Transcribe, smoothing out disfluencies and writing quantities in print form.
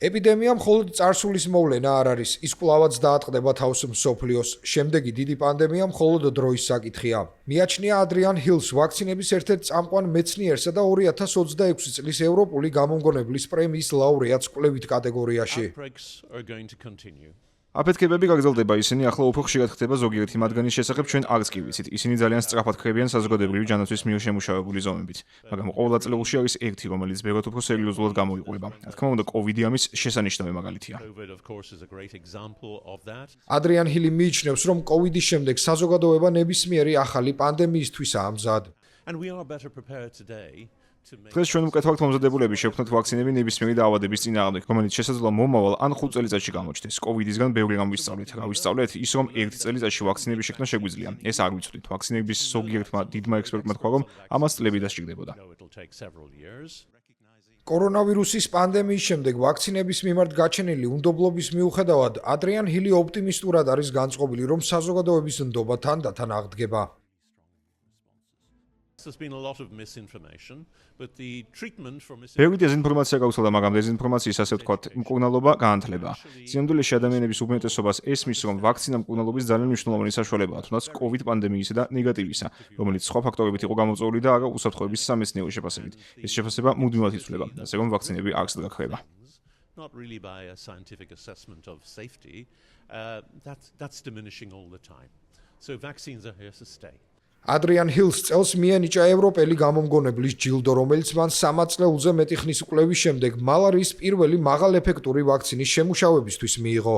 ეპიდემია მხოლოდ წარსულის მოვლენა არ არის, ის კვლავაც დაატყდება თავს მსოფლიოს. შემდეგი დიდი პანდემია მხოლოდ დროის საკითხია. მიაჩნია ადრიან ჰილს ვაქცინების ერთ-ერთ წამყვან მეცნიერსა და 2026 წლის ევროპული გამომგონებლის პრემიის ლაურეატს კვლევით კატეგორიაში. აფეთქებები გაგრძელდება, ისინი ახლა უფრო ხშირად ხდება ზოგიერთი მათგანის შესახებ ჩვენ არც კი ვიცით. ისინი ძალიან სწრაფად ხდებიან საზოგადოებრივი ჯანაცვის მიერ შემუშავებული ზომებით, მაგრამ ყოველწლიურში არის ერთი, რომელიც ბევრად უფრო სერიოზულად გამოიყურება. რა თქმა უნდა, COVID-ი ამის შესანიშნავი მაგალითია. ადრიან ჰილი მიიჩნევს, რომ COVID-ის შემდეგ საზოგადოება ნებისმიერი ახალი პანდემიისთვისაა მზად. დღეს ჩვენ მკეთვალთ მომზადებულები შევქმნათ ვაქცინები ნებისმიერი დაავადების წინააღმდეგ, რომელიც შესაძლოა მომავალ ან 5 წელიწადში გამოჩნდეს. COVID-ისგან ბევრი რამ ვისწავლეთ. რა ვისწავლეთ? ის რომ 1 წელიწადში ვაქცინების შექმნა შეგვიძლია. ეს არ ვიცოდით. ვაქცინების ზოგიერთმა დიდმა ექსპერტმა თქვა, რომ ამას წლები დასჭირდებოდა. კორონავირუსის პანდემიის შემდეგ ვაქცინების მიმართ გაჩენილი უნდობლობის მიუხედავად, ადრიან ჰილი ოპტიმისტურად არის განწყობილი, რომ საზოგადოების ნდობა თანდათან აღდგება. ბევრი დეზინფორმაცია გავრცელდა, მაგრამ დეზინფორმაციის ასე ვთქვათ, მკურნალობა გაანთლება. სინამდვილეში ადამიანების უმეტესობას ესმის, რომ ვაქცინა მკურნალობის ძალიან მნიშვნელოვანი საშუალებაა, თუნდაც COVID პანდემიისა და ნეგატივისა, რომელიც სხვა ფაქტორებით იყო გამოწვეული და არა უსაფრთხოების სამეცნიერო შეფასებით. ეს შეფასება მუდმივად იცვლება, ასე რომ ვაქცინები არც δεν გაქრება. ადრიან ჰილს წელს მიენიჭა ევროპელი გამომგონებლის ჯილდო, რომელიც მან 3 წელზე მეტი ხნის კვლევის შემდეგ მალარიის პირველი მაღალეფექტური ვაქცინის შემუშავებისთვის მიიღო.